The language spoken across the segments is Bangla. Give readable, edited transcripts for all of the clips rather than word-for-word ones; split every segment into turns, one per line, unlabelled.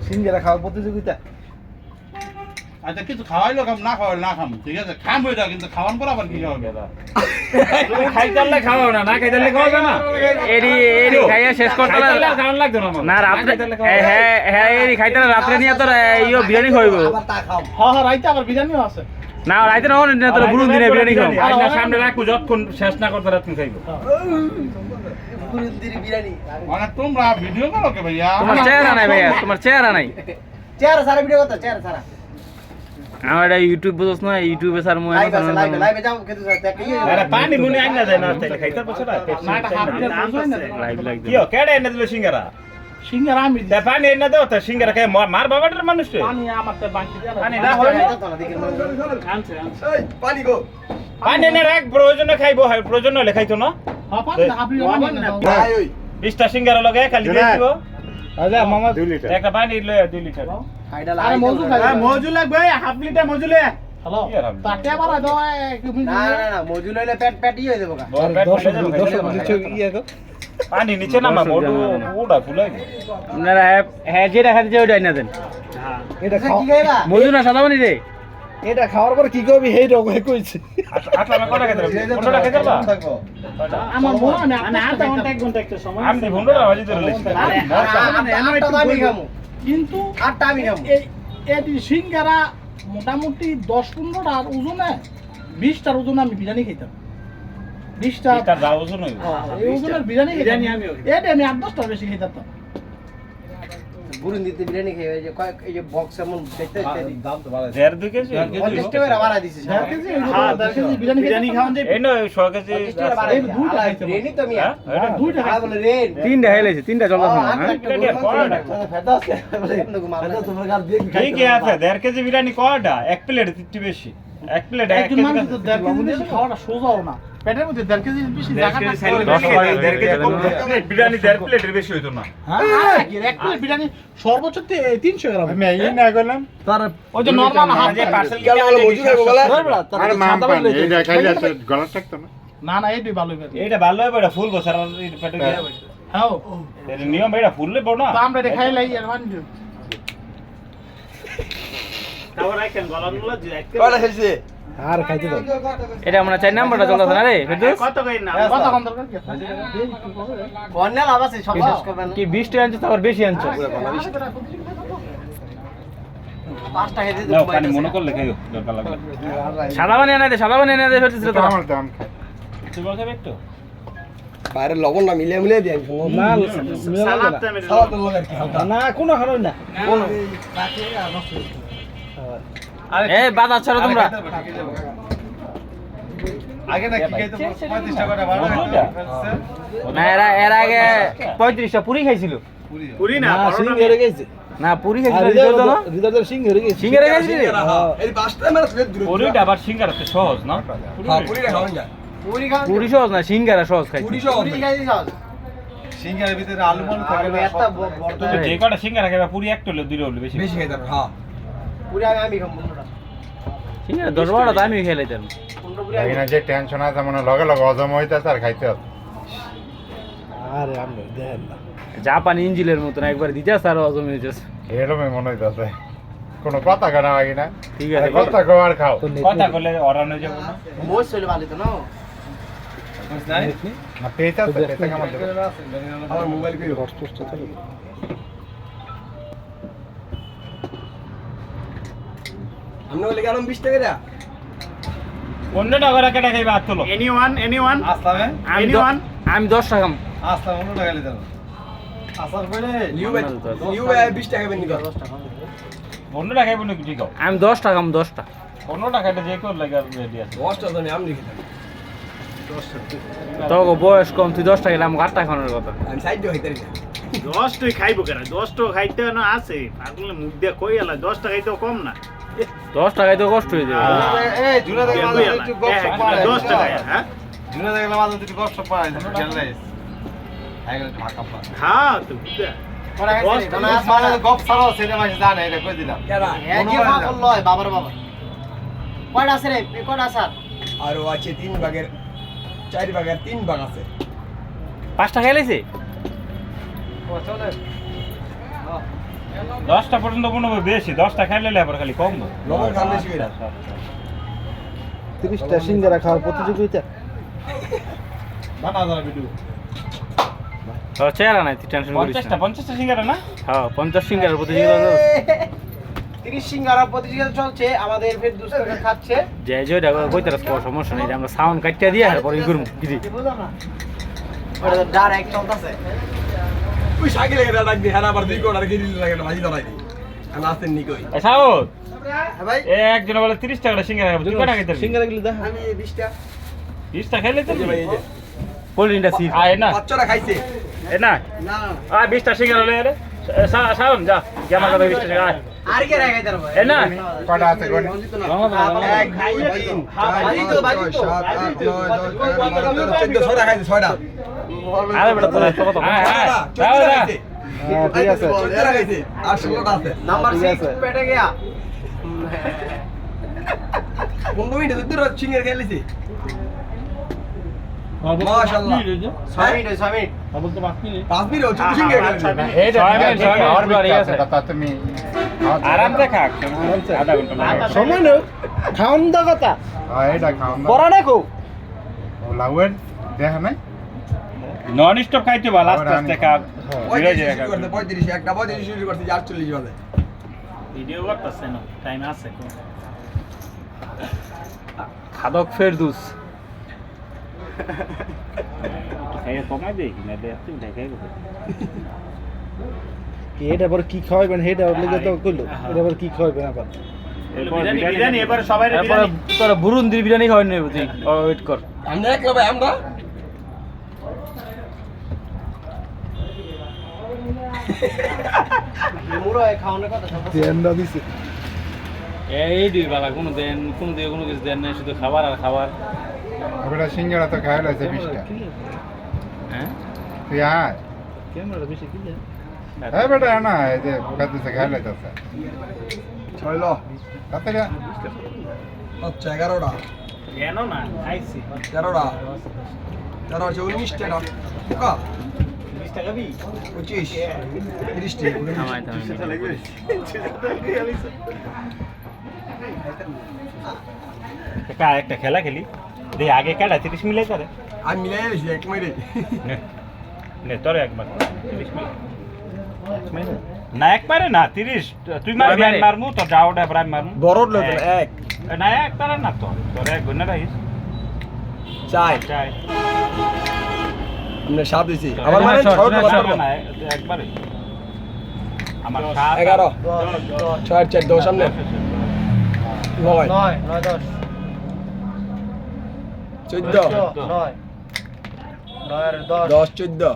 সিঙ্গারা খাওয়ার প্রতিযোগিতা।
আচ্ছা কিছু খাওয়াইলো খাম না খাওয়াইলো না খাম ঠিক আছে খাম হয়ে যাও কিন্তু খাওয়ান পর আবার কি খাওয়াবে
খাইতালে খাওয়াও না, না খাইতালে খাওয়াবে না।
এডি খাইয়া শেষ করতে
খাওয়ান লাগতো না
না রাত্রে হ্যাঁ হ্যাঁ এডি খাইতালে রাত্রে নিয়ে তোর ইয়ো বিরিয়ানি খাইবো।
আবার তা খাও।
হ্যাঁ রাইতে আবার বিরিয়ানিও আছে
না রাইতে না না তোর গুরু দিনে বিরিয়ানি খাও।
আইনা সামনে রাখবো যতক্ষণ শেষ না করতে রাতক্ষণ খাইবো।
গুরুর দিনে বিরিয়ানি।
মানে তোমরা ভিডিও করো কে ভাইয়া
তোমার চেহারা নাই ভাইয়া, তোমার চেহারা নাই।
চেহারা সারা ভিডিও করতে চেহারা সারা।
আমার এটা ইউটিউব বুঝছ না, ইউটিউবে স্যার মই
লাইভে যাও কিন্তু
আরে পানি মুনি আইনা যায় না তাইলে খাইতার বছর
না এটা হাফ লিটার বুঝছই না
লাইভ লাইক
কিও কেডা এনে দিল সিঙ্গারা?
সিঙ্গারা আমি
তা পানি এনে দাও তা সিঙ্গারা খাই মার বাবাটার মানুষ রে।
পানি আমারতে বাকি দেয়া
পানি না হয়
আনছে
এই পানি গো।
পানি এনে রাখ, প্রয়োজনে খাইবো, প্রয়োজন হলে খাইতো না।
হ্যাঁ পানি হাফ লিটার না
ভাই ওই
20টা সিঙ্গারা লগে খালি দিয়ে দিব।
আচ্ছা মামা 2 লিটার।
একটা পানি লয় 2 লিটার।
খাইডা
আরে মজু খাই
মজু লাগবে হাফ লিটার মজু লে।
হ্যালো তাতে আবার দাও
না না না মজু লইলে পেট ই হয়ে যাবে কা।
পানি নিচে নামা বড় ওটা ফুলাই।
আপনারা হ্যাঁ যেটা খাইতে ওইটাই না দেন।
এটা কি খাইবা?
মজু না সাদা পানি রে।
এটা খাওয়ার পর কি করবি হেই রকম কইছে।
আটলা আমি কটা খাইতে পারবো? 15টা খাইতে পারবা?
আমার মনে হয় আমি আধা ঘন্টা 1 ঘন্টা একটা সময়
আমি 15টা বাজি ধরে লইছি।
কিন্তু
আটটা আমি খাবো।
এই সিঙ্গারা মোটামুটি 10-15টা আর ওজনে 20টার ওজনে আমি বিরিয়ানি খেতাম 20টা
এটা দাও ওজন হইব।
এই ওজনের বিরিয়ানি আমি এটা আমি 8-10টা বেশি খেতাম
বুরুন দিতে বিরিয়ানি খেয়ে এই যে কয়েক এই যে বক্স এমন দেখতে
দাম তো বাড়াই। 1.5 কেজি?
50 টাকা বাড়া দিছিস।
হ্যাঁ 10 কেজি বিরিয়ানি খাওয়ান যে
এই নয় 100 কেজি।
এই দুইটা খাইতে রেনি তো মিয়া।
এটা
দুইটা
খাই বলে রেন।
তিনটা খাইলেছে, তিনটা চলতেছে না হ্যাঁ।
ফেদাস বলে ফেদাস তোমার গাল দিয়ে
ঠিক আছে 1.5 কেজি বিরিয়ানি কয়টা? এক প্লেট একটু বেশি। এক প্লেট 1
একজন
কেজি।
মানুষ তো 1.5 কেজি বেশি খাওয়াটা সোজাও না পেটের মধ্যে 1.5 কেজি বেশি জায়গা না
1.5 কেজি কম বিরিয়ানি 1.5 প্লেটের বেশি হইতো না।
হ্যাঁ এক প্লেট বিরিয়ানি সর্বোচ্চ 300 গ্রাম
আমি এই না করলাম।
তার
ওই যে নরমাল হাফ
যে পার্সেল
গেল বলে মজু খাইবো বলে
আরে মাম পান এইটা খাইলে তো গলা থাকতো না।
না না এইটাই ভালো হবে
এইটা ভালো হবে, এটা ফুল বছর আর এই পেটে গিয়ে
হ্যাঁ
এর নিয়ম এটা ফুললে বড় না।
তো আমরা এটা খাইলাই আর মান দিও
তারপর আইকেন গলাগুলো
কয়টা খাইছে?
আর খাইতে দাও।
এটা আমরা 4 নাম্বারটা চলতেছে না রে ফেরদৌস।
কত কই না
কত কম দরকার কি
বন্যা লাভ আছে সব শেষ করবেন
কি 20 টাকা আনছো তারপর বেশি আনছো।
পাঁচটা খেতে
নাও পানি মনে করলে খাইও দরকার লাগবে।
সাদা পানি এনে দে, সাদা পানি এনে দে ফেরদৌস তো।
আমার দাম খাই।
তুই বল খাবে একটু?
বাইরে লবণ না মিলে মিলে দেন না
সালাদটা মেরে
সালাদ লাগার কি হালকা
না কোনো হারই না।
কোন
এই বাদ ছাড়ো তোমরা।
আগে না কি খাইতো 35 টাকা ভাড়া
না এর আগে 35টা পুরি খাইছিল।
পুরি না
সিং হেরে গেছে।
না পুরি খাইছিল দিতো না।
হৃদয়ের সিং হেরে গেছে।
সিঙ্গারা খাইছিল রে।
এই পাঁচটা মেরে দূরে
পুরিটা আবার সিঙ্গারাতে সহজ না?
হ্যাঁ পুরিটা খাওয়া যায় পুরি খাওয়া
পুরি সহজ না, সিঙ্গারা সহজ খাইছিল।
পুরি সহ পুরি খাই দিছস
সিঙ্গারের ভিতরে আলু মাল থাকে না
একটা
তুমি যে কটা সিঙ্গারা খাবে পুরি একটা হলে দুইটা হলে বেশি।
বেশি খাইতাম হ্যাঁ পুরি আমি খাবো 15টা
সিঙ্গারা 10-12টা তো আমি খেলাইতাম।
15 পুরি
এই না যে টেনশন আছে মনে লগে লগে হজম হইতাছে আর খাইতে হবে।
আরে আমি দেন না
জাপানি ইঞ্জিনের মতন একবার দিতেছ আর হজম হয়ে যাচ্ছে।
এরকমই মনে হইতাছে। কোনো কথা কানা আগে না।
ঠিক আছে
কথা কও আর খাও।
কথা বলে অরান হয়ে যাবো না?
মোজ চলে ভালো তো না
না পেটা তো পেটা কেমন দেবে?
আমার মোবাইল কই
হটস্পট চলে।
আমরা বলে গেলাম 20 টাকা দা
15 টাকা করে কেটে খাইবা আতলো। এনিওয়ান
আসলামে
আমি 10 টাকা
আসলাম 15 টাকা লিটার আসার পরে
নিউ নিউ 20 টাকা বেনি কর
15 টাকা খাইবো নাকি ঠিক আছে?
আমি 10 টাকা 10টা
15 টাকাটা যে কেউ লাগে রেডি আছে।
10 টাকা আমি লিখি
তো বয়স কম, তুই 10 টাকা খেলে আমাকে 8 টাকা খাওয়ানোর কথা।
আমি সাইড দিয়ে হইতারি না
10 টাকা খাইবো কেন? 10 টাকা খাইতে না আছে পাগলে মুখ দিয়ে কই এলা 10 টাকা খাইতেও কম না
10 টাকায় তো কষ্ট হয়ে যাবে।
এই জুনা দেখে মাঝে একটু গপসপ পায়
10 টাকা হ্যাঁ
জুনা দেখে মাঝে একটু গপসপ পায় জানলে আইগলে ঢাকা পা
হ্যাঁ তো বুঝা
পড়া গেছে
কোন মানে গপ ছাড়াও সেটা মাঝে জানে এটা কই দিলাম
কেডা এ কি পাগল লয় বাবার বাবা কয়টা আছে রে কয়টা আছে আর ও আছে 3 ভাগের 4 ভাগের 3 ভাগ আছে
5 টাকা খেলেছে।
ও চলে
10টা পর্যন্ত মনে হবে বেশি, 10টা খাইলে আবার খালি কমবো।
লবণ খান বেশি করে
30টা সিঙ্গারা খাওয়ার প্রতিযোগিতা।
বানা যারা ভিডিও
চেহারা নাই, তুই টেনশন করিস না।
50টা সিঙ্গারা না?
হ্যাঁ 50 সিঙ্গারার প্রতিযোগিতা।
30 সিঙ্গারা প্রতিযোগিতা চলছে, আমাদের ফেরদৌস কাকা খাচ্ছে।
যে যেটা কইতে রাস সমস্যা নেই, আমরা সাউন্ড কাটিয়ে দিয়ে আর পরে করব কি
ওটা ডাইরেক্ট চলতেছে।
তুই সাইকেলে গেরা ডাক দি হারা আবার দুই কোড়ার গিরিল লাগে না ভাজি ধরাই দি। আমি আসেন নি কই।
এই সাউদ,
হ্যাঁ ভাই,
একজন বলে 30 টাকা সিঙ্গারা খাবো, তুই কটা খাইতে পারবি?
সিঙ্গারা গিলি দা।
আমি 20টা
20টা খাইলে তো
ভাই এই যে
কোল্ডিনটা সি
আয় না,
বাচ্চারা খাইছে।
এ না,
না
আ 20টা সিঙ্গারা লয়ে রে। সাউন যা, জামা কাপড় 20টা টাকা আয়।
আর কে রাখাই তার ভাই?
এ না,
কটা আছে কোন?
1 2 3 4 5 6 7 8 9 10 11 12 13 14 16টা খাইছে 6টা।
আরে বেটা তোরা তো কত
আয় আয়, যাও
14টা
যা।
খাইছে। হ্যাঁ ঠিক আছে 14টা খাইছে আর 16টা আছে।
নাম্বার
ঠিক
6
আছে।
পেটে গিয়া
15 মিনিট ধরে সিঙ্গারা খাইলিছি। মাশাআল্লাহ।
6 মিনিট 6 মিনিট
আবার তো বাকি নেই।
5 মিনিট হচ্ছে সিঙ্গারা খাইছে।
এইটা আর বাড়ি আছে।
তা তুমি
আরামসে খাক, আধা ঘন্টা লাগে।
সময় নেই খাওন দা কথা
এটা খাও না।
বড় দেখো
ও লাউয়ের দেখা নাই?
নন স্টপ খাইতে ভালো, আস্তে আস্তে খাক। ধীরে ধীরে খাক।
35 একটা 35 শুরু করতে 48 বাজে।
ভিডিও করতেছে না, টাইম আছে কোন?
খাদক ফেরদৌস।
খাইয়ে কমাই দেই না দে, তুমি দেখাই গো।
এটা আবার কি খাওয়াবেন হেড আর লেগে তো কইলো এটা আবার কি খাওয়াবেন আবার
এরপর
বিরিয়ানি এবার সবাই
তারপরে তোরা বুরুন্দির বিরিয়ানি খাওয়াই নেব তুই, ওয়েট কর।
আমরা একলা ভাই আমরা
মুড়ো খাওয়ানোর কথা চলতেছে।
তেন্ডা দিছে
এই দুই বেলা কোনো দেন, কোনো দিয়ে কোনো কিছু দেন নাই, শুধু খাবার আর খাবার।
ওটা সিঙ্গারা তো খাইলে আছে 20টা।
হ্যাঁ
তুই আয়।
ক্যামেরাটা বেশি কি যায়
এই বেটা না, এই যে কাছে খাইলে তো আছে।
ছয়লো
কত রে?
আচ্ছা 11টা
কেন না খাইছি
13টা 13 হচ্ছে 19টা না পোকা
20 টাকা বি
25 30টা
থামাই থামাই।
কা একটা খেলা খেলি দে, আগে কাটা 30 মিলাই করে
আমি মিলাই দিছি এক মিনিট
নে নে তোর একবার 30 মিনিট না, একবারে না 30 তুই মারবি, আমি মারমু, তো ডাউট এবার মারমু।
বড় লোক এক
না একবারে না, তো তোর এক গুণ রাখিস
চাই
চাই
আমরা সাত দিছি আমার মানে 6
না,
কথা
না, একবারে আমার 7
11 4 4 10 সামনে 9
9 9 10
14
9 9 আর 10
10 14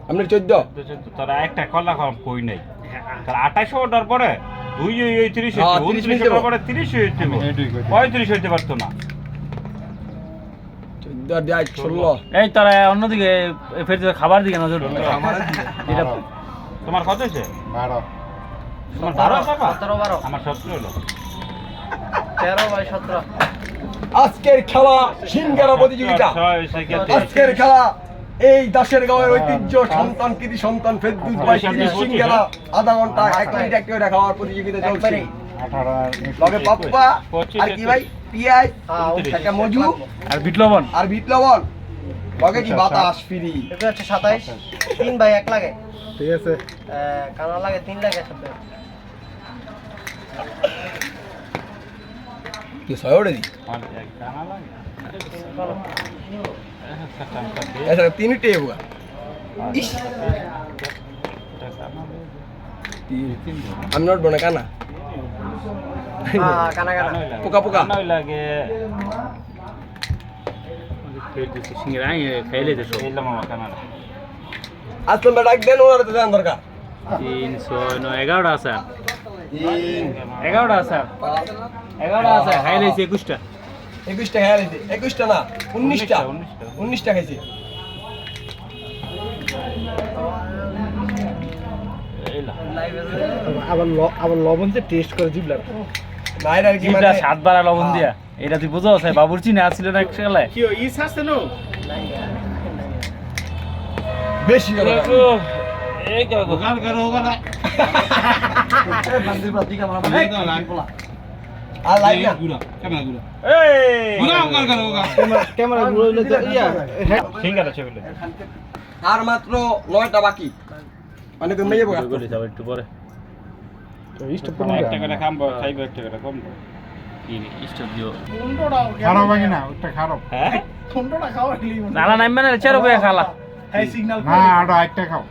আমরা 14
তোরা একটা কলা কম কই নাই, তাহলে 28 অর্ডার পরে তুই ওই 30
হ্যাঁ,
হইতে
30
29 অর্ডার পরে 30 হইতে
আমি এটুই কইতে।
35 হইতে পারতো না।
14 দিয়ে 16
এই তোরা অন্যদিকে ফেরদৌস খাবার দিকে নজর দিবি। এটা
তোমার কত হইছে?
12
তোমার 12 টাকা?
17 12
আমার 17 হলো।
13 বাই 17
আজকের খেলা সিঙ্গারা প্রতিযোগিতা আজকের খেলা এই দাসের গাঁয়ের ঐতিহ্য সন্তান কৃতি সন্তান ফেরদৌস ভাই 30 সিঙ্গারা আধা ঘন্টা 1 মিনিট একটা করে খাওয়ার প্রতিযোগিতা চলছে
একবারে
18
লগে পাপ্পা আর কি ভাই পিয়াই একটা মজু
আর বিট লবণ।
আর বিট লবণ লগে কি বাতাস ফ্রি
এটা হচ্ছে 27 3 বাই 1 লাগে,
ঠিক আছে
কানা লাগে 3 লাগে সাথে।
কি সয়ড়ে দি ऐसा 3 टे हुआ इस I'm not gonna kana
কানা কানা
পোকা পোকা
লাগে
ফেরদৌস সিঙ্গারা আই খাইলে তো সব।
এলাম আমার কানা
আজ তোমরা ডাক দেন ওরা তো জান দরকার
3 6 9 11টা আছে, 11টা আছে, 11টা আছে, খাইলেছি 21টা।
21 টা খাইছে 21 টা না 19 টা 19 টা খাইছে আবার লবণ যে টেস্ট করে জিবলা নাই আর কি
জিবটা
মানে
7 বার লবণ দিয়া, এটা তুই বুঝো আছে বাবুর চিনে আসছিল না এক খেলায়।
কি ইস আছে নো?
বেশি করে
এই গো
গান করো গানা
বান্দির বাদ দিকে আমরা
আর লাইভ না
গুড়া ক্যামেরা গুড়া
এই
গুড়া গান করো গা
ক্যামেরা ঘুরে হইলে তো ইয়া
সিঙ্গারা ছবিলে
আর মাত্র 9টা বাকি মানে তুমি যাবো
গলি যাও একটু পরে
তো স্টপ
একটা করে খামবো খাইবো একটা করে কমবো কি স্টপ দিও
কোনটা
খারাপ লাগে না ওটা খারাপ
হ্যাঁ
কোনটা খাওয়া হইলি
নালা নাইবে না চেরো বয়ে খালা
হ্যাঁ সিগন্যাল
না ওটা একটা খাও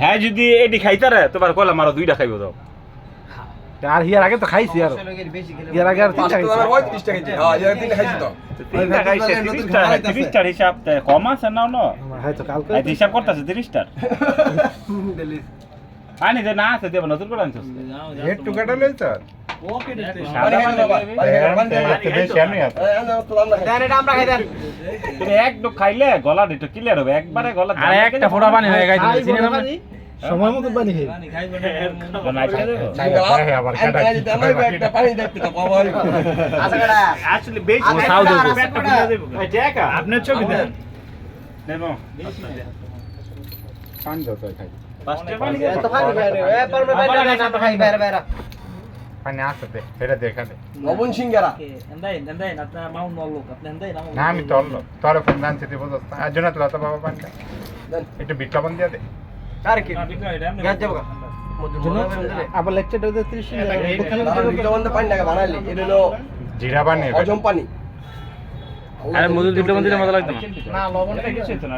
হ্যাঁ যদি এডি খাইতারে তোমার কলা মারো দুইটা খাইবো দাও
আর হিয়ার আগে তো খাইছি আর হিয়ার আগে আর তিনটা
5
খাইছি
টাকা 35 টাকা দিচ্ছে হ্যাঁ এর 3টা খাইছি তো
তিনটা খাইছে 30 টা হিসাব কম আছে নাও না
হয়তো কালকে
এই হিসাব করতেছে 30 টা পানি যে না আছে দেব নতুন করে আনছস
এর টুকাটা লই তো
ওকে
পানি খাই না বাবা পানি
বেশি আমি আছে
আমরা খাই দেন
তুমি এক ডোক খাইলে গলা দিটো ক্লিয়ার হবে একবারে গলা
আরে একটা ফোঁটা পানি হয়ে গেছে চিনি না
সময় মতো পানি খাই
আবার কাটা
একটা পানি দেখতে তো বাবা
আচ্ছা কাটা
আসলে বেশি
ও, সাউথ হইবো।
পেটটা ফুলে যাবে
এই দেখা
আপনার ছবি দেন
নেবো
পান দাও তো খাই
পাঁচটা পানি
এত পানি খাই রে এ পর মে বাইরে না খাই বাইরে বাইরে
পানি আছে দে সেটা দেখা দে
লবণ সিঙ্গারা
না আমি তোর ফোন জানছি তুই বুঝছ না আর জন্য তো লতা বাবা পান একটু বিট লবণ দিয়ে দে
কার কি গাছ যাবো
আবার লেকচারটা 30
লবণ পানি না বানাইলি এটা হলো
জিরা পানি
হজম পানি
আরে মজুর দিলে দিলে মজা লাগতো না
না লবণটা
কিছু
কিছু
হতো না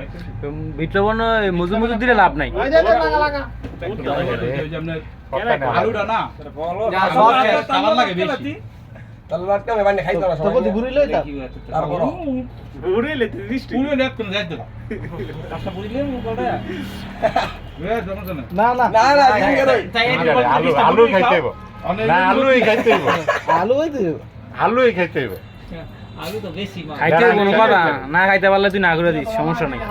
বিটলবন মজুর মজুর দিলে লাভ নাই
ওই যে লাগা লাগা
আলুটা না
যা সব শেষ
সাবান লাগে বেশি
তাহলে লাগতে আমি পানি খাইতো না
তো কত ঘুরে লই তা
তারপর
ঘুরেলে 30 টা পুরো দেখতে যাই তো
না না
না না সিঙ্গারা
আলু আলু খাইতে হইব না আলুই খাইতে হইব
আলু হইতো
আলুই খাইতে হইব
খাইতে কোনো কথা না খাইতে পারলে তুই না করে দিস সমস্যা নাই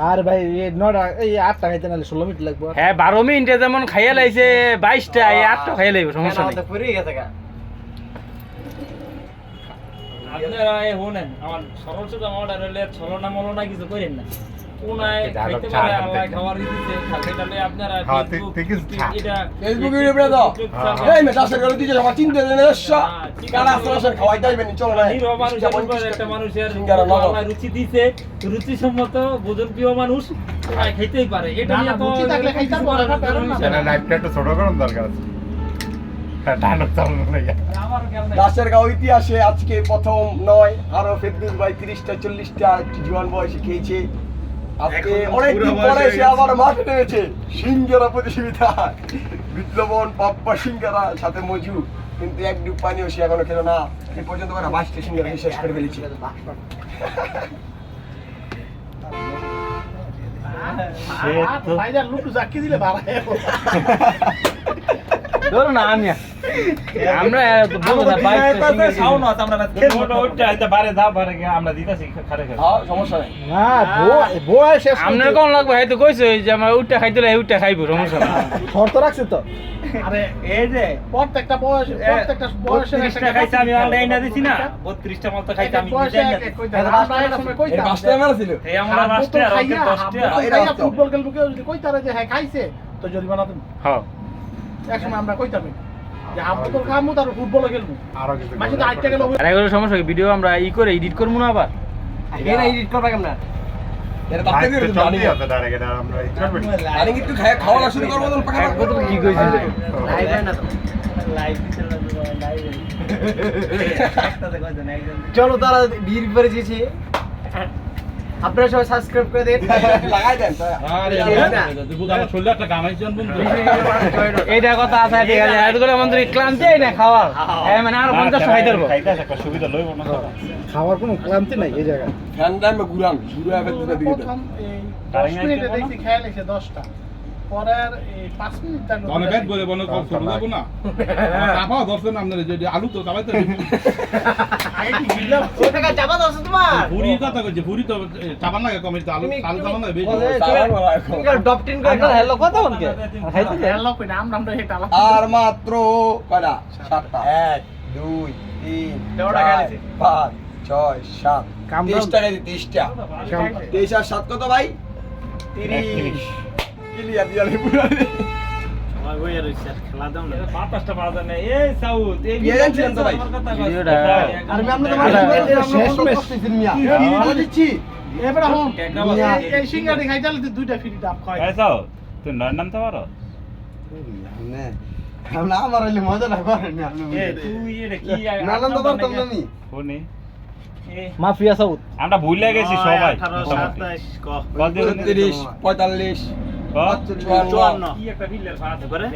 আর ভাই এই 9টা এই 8টা খাইতে নালে 16 মিনিট লাগবে
হ্যাঁ 12 মিনিটে যেমন খাইয়া লাইছে 22টা এই 8টা খাইয়া লাইব সমস্যা নাই
তো পুরি গেছে গা
আপনারা এই শুনেন আমার সরল সোজা অর্ডার হলে ছলনা মলনা কিছু করেন না কোনায় খাইতে পারে আল্লাহ খাবার দিতে খাইতে আপনারা
হ্যাঁ,
ফেসবুক,
ঠিক আছে।
এটা
ফেসবুক ভিডিও দাও এই মে দাসের করে দিছে আমার চিন্তা দেন এসা কারা আসলে খাওয়াই যাবেন চলো না
নিরীহ মানুষের উপর একটা মানুষের
সিঙ্গারা নগদ।
আল্লাহ রুচি দিছে রুচিসম্মত ভোজন প্রিয় মানুষ কোনায় খাইতেই পারে এটা
না,
নিয়ে তো
রুচি থাকলে খাইতে পারে না, পারে না।
সেটা লাইফটা একটু ছোট করুন দরকার আছে টানো চালু লাগে
আমার জ্ঞান নাই।
দাসের গাঁও ইতিহাসে আজকে প্রথম নয় আরো ফেসবুক ভাই 30টা 40টা জীবন বয়সে খেয়েছে আজকে
এখন
অনেকদিন
বুড়া
পরে
বয়স
সে
হয়ে
আবার মাঠে নেমেছে সিঙ্গারা প্রতিযোগিতা বিপ্লবন পাপ্পা সিঙ্গারা সাথে মজু কিন্তু এক ডুব পানিও সে এখনো খেলো না এই পর্যন্ত ওরা 22টা সিঙ্গারা শেষ করে ফেলেছে
ভাইজান লুকু জাকি দিলে ভালো
ধরো না আমি আমরা বলবো না বাইক
ওইটা আইতা বারে দাও বারে আমরা দিতাছি খারে খারে
হ্যাঁ সমস্যা নেই
না বয় শেষ
আপনার কোন লাগবে হয়তো কইছো যে আমার উঠটা খাইতে লাই উঠটা খাইবো সমস্যা নাই
শর্ত রাখছে তো
আরে এই যে
প্রত্যেকটা বয়সের
30 টা খাইছে আমি অনলাইন না দিছি না 32 টা মাত্র খাইছে আমি
বয়সে
দিতাম না
কইতা আমরা এক সময়
এই
কইতা
5টা মেলা ছিল
এই আমরা লাস্টে আর ওকে 10 টা
ফুটবল খেলবো কেউ যদি কইতারে যে হ্যাঁ খাইছে তো জরিমানা তুমি
হ্যাঁ
এক সময় আমরা কইতাম যে হাফ বোতল খামু তার ফুটবল খেলবো
আরো কিছু
মাঝে তো আইটা গেল
আর এগুলো সমস্যা কি ভিডিও আমরা ই করে এডিট করবো না আবার
এরা এডিট করবা কেমন
এর বাচ্চা দিয়ে দিল
চলতেই আছে ডাইরেক্ট আমরা এই করবেন
আরে একটু খাওয়া শুরু করবো তো পাকা
কি কইছিস
লাইভ না তো
লাইভ দিতে লাইভ
চলো তারা বীর পরে দিয়েছি আপনারা সবাই সাবস্ক্রাইব করে দেন
লাগাই দেন
এইটা কথা আছে ঠিক আছে এতগুলো মন্ত্রী ক্লান্তি না খাওয়ার হ্যাঁ মানে আরো 50 খাই ধরবো
খাইতে একটা সুবিধা লইব না
খাওয়ার কোনো ক্লান্তি নাই এই জায়গায়
ফ্যান টাইমে ঘুরাম ঘুরে আবার দুটো দিকে দেন
প্রথম এই 10 মিনিটে দেখছি খেয়াল এসে 10টা পরের এই 5 মিনিট তার
বনে বেদ বলে বনে কল শুরু দেব না চাপাও দর্শন আপনারা যে আলু তো চাপাইতে
আগে কি গিলাম
ওই টাকা চাপা দাও তোমার
পুরি কথা কইছে পুরি তো চাপান লাগে কমে আলু আলু চাপান লাগে বেশি
ডপ টিন করে
হ্যালো কথা বলকে খাইতে হ্যালো কই না আমরা হেটা
আর মাত্র কয়টা 7টা 1 2 3
দেওয়াটা খেলেছে।
5 6 7 30 টাকা দি 30টা 23 আর 7 কত ভাই 30 ক্লিয়ার দিয়ালে পুরো
সবাই বইয়া রইছে আর খেলা দাও না
বাতাসটা বাজে না এই সাউথ এই
বিয়ে জানছিলেন তো ভাই?
ভিডিওটা
আর আমি আপনাদের শেষ ম্যাচ মিয়া ভালো দিচ্ছি
এবারে হন
কেকরা বাজে।
এই সিঙ্গারি খাইতালে তো দুইটা ফ্রি ডাব খাই
আইসাও তুই নয় নামতে পারো
না আমরা আমার হইলে মজা না করেন না আপনি
এ তুই এটা কি
নানান তো পারতাম না আমি
কোনি
মাফিয়া সাউথ
আমরা ভুলে গেছি সবাই
18 27 ক
কত দিন
36 45
কত?
কি একটা বিলের ফাঁদ
এবারে?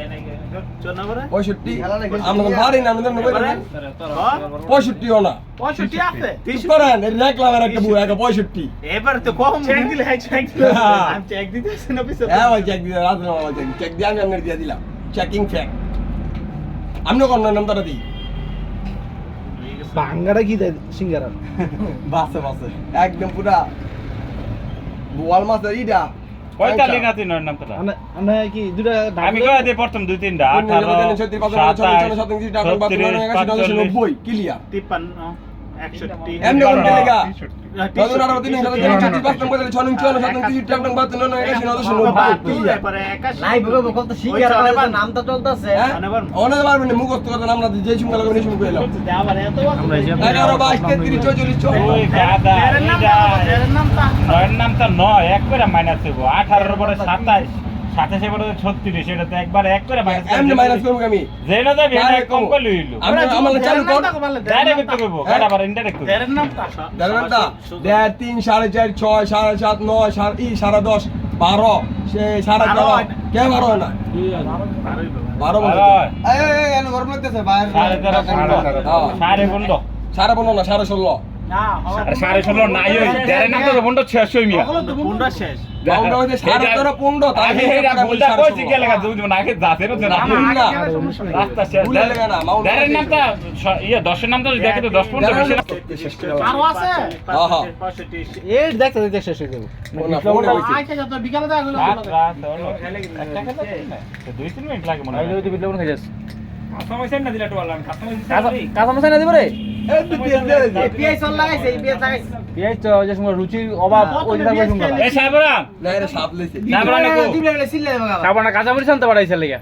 চল না করে
65 আমরা তো পারি না আমাদের নবই
এবারে?
65 ও না
65 আছে
ঠিক করেন এই রাখলাম আর একটা বুয়া 65
এবার তো কম
চেক দিলে হাই চেক দিলে
আমি চেক দিতেছি না পিছে
হ্যাঁ ভাই চেক দিয়ে রাত না চেক দিয়ে আমি আপনার দিয়ে দিলাম চেকিং ফ্যাক্ট আপনি কোন নামটা দিই
বাঙ্গারা কি দেয় সিঙ্গারা
বাসে বাসে একদম পুরা বোয়াল মাছ ইটা
কয়টা লিনা তুই নয় নামতে পারো?
মানে কি দুইটা
আমি কয় দিয়ে প্রথম দুই তিনটা 18
ক্লিয়ার
53 61
এমনি কোন লেখা
এবারে
লাইভ হবে কত সিঙ্গারা বাজে নামটা চলতেছে
অনেক পারবেন মুখস্থ কথা আমরা যে সুন্দর লাগবে নিশুম কইলাম
আবার এত
আমরা এই যে
11 22 33 44
ওই গাদা
এর নাম এর নামটা
নয়ের নামটা নয় এক করে মাইনাস দেব 18 এর পরে 27 27 এর পরে 36 এটা তো একবার এক করে মাইনাস
এমনি মাইনাস করব আমি
যেটা যাবে এটা কম করে লইলো
আমরা আমরা চালু কর
ডাইরেক্ট করতে কইবো কাটা পারে ইনডাইরেক্ট করব
এর নামটা
দেখেন না 3 4.5 6 7.5 9 10 12 সে 12.5 কে 12 না 12 বলে
এই এনে গরম লাগতেছে বাইরে
সাড়ে 13 সাড়ে 15
সারা 15 না 16.5
না
আরে সাড়ে 16 নাই ওই যারে নাম তো বন্ধ শেষ হই মিয়া
কোনটা শেষ
বাউন্ডা হইছে 13.5 15 তাই
আরে এরা ভুলটা কইছি কে লাগা দুই না আগে যাতে না রাস্তা শেষ
ভুলে লাগা না, মাউন্ট
যারে নামটা ইয়া 10 এর নামটা যদি দেখে তো 10 15 বেশি না।
আরো আছে
এই দেখতে দেখতে শেষ হয়ে যাবে
আচ্ছা যত বিকালে দেখা হলো
রাত রাত হলো একটা খেলা তো 2-3 মিনিট লাগে মনে হয়
আইলে ওই বিল খাই যাস
সমস্যা না দিলা টোয়াল আমি খাতাম
কাঁচা মশলা না দিব রে
এপিআই সল লাগাইছে এপিআই লাগাইছে
পেঁয়াজ তো যে সময় রুচির অভাব ওই দিন আমরা শুনলাম
এই সাবরা
না এটা সাপ লইছে
সাবরা নাকো
দিলে সিলে বাবা
খাবার না কাঁচা মরিচ আনতে পারাইছে লাগা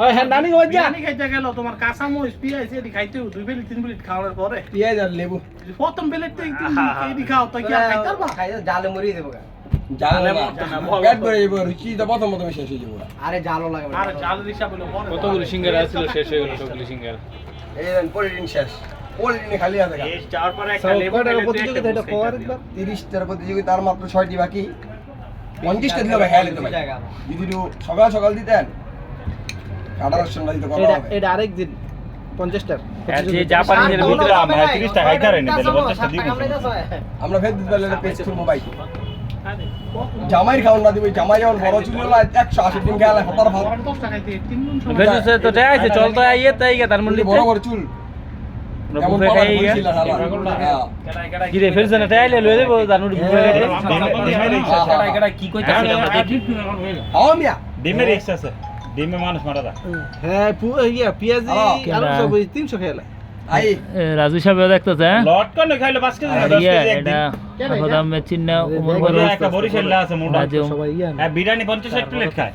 ওই হ্যাঁ নানি ওই যা
বিরিয়ানি খাইতে গেল তোমার কাঁচা মরিচ পিঁয়াজ এটি খাইতে 2 প্লেট 3 প্লেট খাওয়ার পরে
পেঁয়াজ আর লেবু
প্রথম প্লেট তো এটি খাও তো কি আর খাইতে পারবা
খাইতে জালে মরিয়ে দেবো
জালে পেট ভরে যাবো রুচি তো প্রথম শেষ হয়ে যাবো
আরে জালও লাগে
আর জাল হিসাব হলো পরে
কতগুলো সিঙ্গারা ছিল শেষ হয়ে গেল সবগুলো সিঙ্গারা
এই দেন পলিটিন শেষ পলিটিনে খালি আছে
এই চার পরে একটা লেবু প্রতিযোগিতা এটা কর একবার
30 টার প্রতিযোগিতা আর মাত্র 6টি বাকি 50 টা দিলে ভাই খেয়াল দিতে ভাই যদি একটু সকাল সকাল দিতেন কাটার সময় দিতে করা হবে
এটা আরেক দিন 50 টাকা
আর যে জাপানিদের ভিতরে আমরা 30 টাকা খাইতে রেনি দিলে 50 টাকা দিব
আমরা ফের দিতে পারলে পেজ করবো ভাই জামাইর খাওয়ান না দিবি জামাই যখন বড় ছিল 180 দিন খেলা হতার ভাত
10 টাকা দিয়ে 3 জন সবাই
বেজুসে তো দেখাইছে চল তো আইয়ে তাই গে তার মধ্যে
বড় বড় চুল কেমন
বুফে
পাওয়ার
খাই গে
বলছিল হালা
কি রে ফেরছে না তাইলে লয়ে দেব তার মধ্যে বুফে খাই
এটা কি কইতাছিস আমরা দেখি
হাও মিয়া
ডিমের এক্স আছে ডিমে মানুষ মারা যায়
হ্যাঁ ইয়া পেঁয়াজি আলু সব 300 খেলা
আই
রাজু সাহেব দেখতেছে
লট কোন খাইলে 5 কেজি না 10 কেজি একদিন
এটা দাম চিহ্ন উমর
ওই যে একটা বরিশাল আছে মোটা
রাজু
সবাই ইয়া
হ্যাঁ বিরিয়ানি 50 প্লেট খায়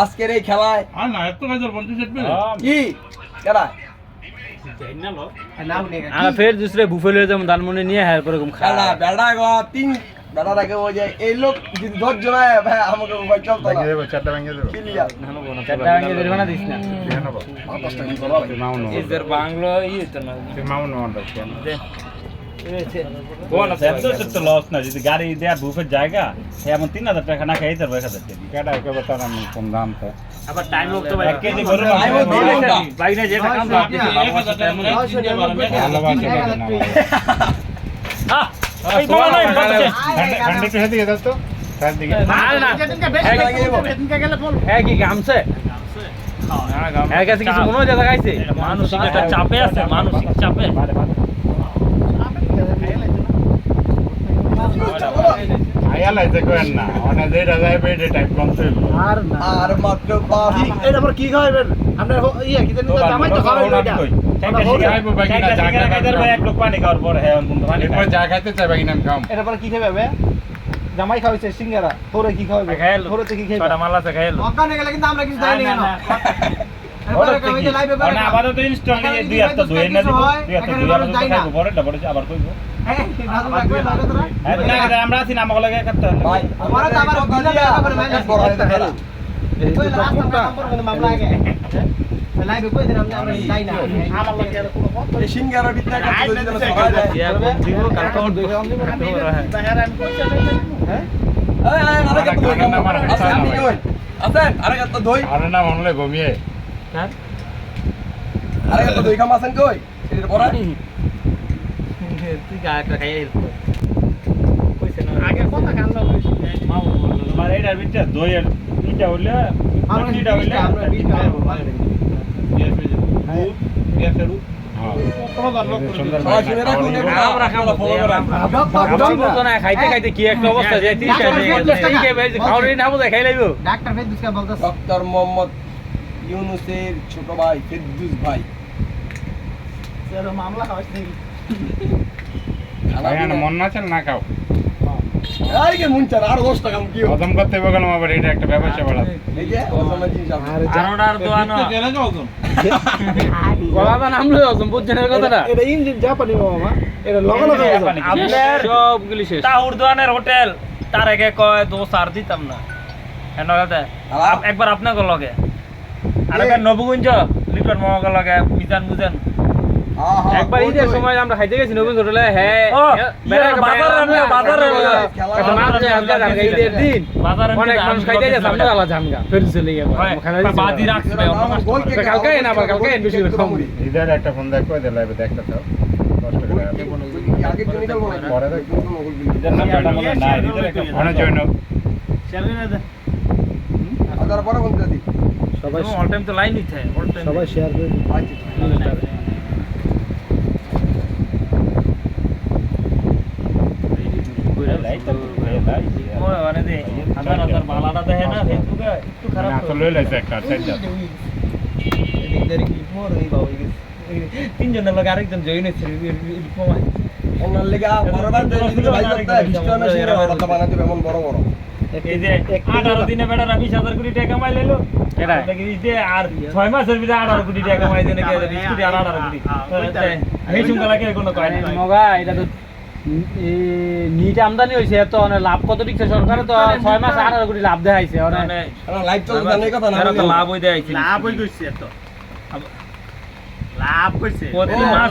আজকের এই খেলায়
আর না এত খাইছে 50 প্লেট
কি কেডা
নাম নেই
আর ফের दूसरे বুফে লয়ে যাম দানমনে নিয়ে হ্যাঁ এরকম
খেলা
খায়
বেড়া গো তিন বেড়া রাখে ও যে এই লোক যদি 10 জন আয় ভাই আমাকে ভাই চলতো না
ভেঙে দেবো চারটা ভেঙে দেবো
ক্লিয়ার
চারটা ভাঙে দেবে না দিস না
দিয়ে নেবো
5 টাকা করো ভাই
মাউন
এদের বাংলা ই তো না
মাউন অর্ডার কেন
কোন আছে তো লস না যদি গাড়ি দেয়া বুফের জায়গা এমন 3000 টাকা না খাইতে পারবে 1000 টাকা
কেডা কে বতানা কম দাম তো
আবার টাইম হোক তো ভাই
1 কেজি গরু
টাইম হোক, দিন হোক না।
বাইরে যে টাকা দাম আপনি 1000 টাকা মনে
ভালোবাসা না
এই বাবা নাই বলছে
ঠান্ডা তো হেদিকে দাও তো তার দিকে
না না
যেদিনকে বেশি সেদিনকে গেলে বল
হ্যাঁ কি গামছে হ্যাঁ কাছে কিছু মনে হয় যা খাইছে
মানসিক একটা চাপে আছে মানসিক চাপে
আয়া লাইতে কোন না অনে যেটা যাইবে এটা টাইপ কম তো
আর না
আর মাত্র 5
এটা আবার কি খাইবেন আমরা ইয়া কি জানি জামাই তো খাওয়াই এটা
খাইবো বাকি না, যা খাইতে
এক লোক পানি খাওয়ার পরে হ্যাঁ বন্ধু পানি
এরপর যা খাইতে চাই বাকি নাম খাম।
এটা পরে কি খাবে জামাই খাওয়াইছে সিঙ্গারা তোরে কি খাওয়াবে
খাইলো
তোরে তো কি খাইবে
ছটা মাল আছে খাইলো
অজ্ঞান হয়ে গেলে কিন্তু আমরা কিছু জানি না
আপাতত ইনস্টল নিয়ে দুই হাত ধুয়ে না দিব দুই হাত ধুয়ে আবার খাইবো বড়টা বড় আবার কইবো আমরা আছি না আমাকে লাগে করতে হবে
ভাই সিঙ্গারা বিদ্যা আছেন আরেক তো দই
আরে না মনলে ঘুমিয়ে
আরেক তো দই খাম আছেন কই এর পরে
তুই গা একটা খাইয়ে কইছে না
আগে কথা কান্না কইছি
মানে এটার ভিতরে দইয়ের এটা হইলে এটা হইলে
আমরা বিট খাবো
খাইতে খাইতে কি একটা অবস্থা যে 30 খাওয়ারই না বোঝায় খাই লাইবো
ডাক্তার ফেরদৌস কে বলতাছে
ডক্টর মোহাম্মদ ইউনুসের ছোট ভাই ফেরদৌস ভাই
মামলা খাওয়াইছে
ভাই না মন না চল না খাও
আরে কি মন চার আর 10 টাকা কি
হজম করতে হবে কেন আবার এটা একটা ব্যবসা বাড়া
এই যে ওজনের জিনিস আছে
আরোডার দোয়ানো গলাটা নামলো অজম বুঝছেন এর কথাটা
এটা ইঞ্জিন জাপানি মামা এটা লগা লগা
আপনার সবগুলি শেষ তাহুর দোয়ানের হোটেল তার আগে কয় দোষ আর দিতাম না কেন কথা একবার আপনাকে লগে আরেকবার নবগঞ্জ লিটন মামাকে লগে মিজান মুজান একবার ঈদের সময় আমরা খাইতে গেছি নবগঞ্জ হোটেলে হ্যাঁ বাজারে ঈদের দিন অনেক মানুষ খাইতে গেছে আমরা আলা জামগা ফের চলে গেল বাদি রাখছে কালকে না আবার কালকে বেশি কম
ইদার একটা ফোন দেখ কই দে লাইভে দেখতে থাও কষ্ট করে
আগে তো নিকাল বলা
পরে দেখ
এটার নাম এটা মনে নাই এটার একটা
ফোনে জয়েন হোক
আদার পরে বলতে দি
সবাই অল টাইম তো লাইন নিতে অল টাইম
সবাই শেয়ার করে
মানে যে আপনার বালাটা দেখে না ফেসবুকে একটু খারাপ
না তো লই লাইছে একটা সাইড দাও
তিনজনের লোক আরেকজন জয়েন হয়েছে
ওনার লেগা বড়বার দেই দিতে ভাই করতে বিস্টামে সিঙ্গারা বড়টা বানাতে এমন বড় বড়
এই যে 18 দিনে বেটা 20,000 কোটি টাকা কামাই লইলো এটা দেখি যে আর 6 মাসের ভিতরে 18 কোটি টাকা কামাই দেনে কে বিস্কুট আর 18 কোটি এই সুন্দর লাগে কোনো কয় না মগা এটা তো নিট আমদানি হইছে তো অনেক লাভ কত দিচ্ছে সরকার তো 6 মাস 18 কোটি লাভ দেখাইছে মানে
লাইভ চলতে জানাই কথা না
তো লাভ হই দেখাইছে
লাভ হই গইছে তো লাভ কইছে
প্রতি মাস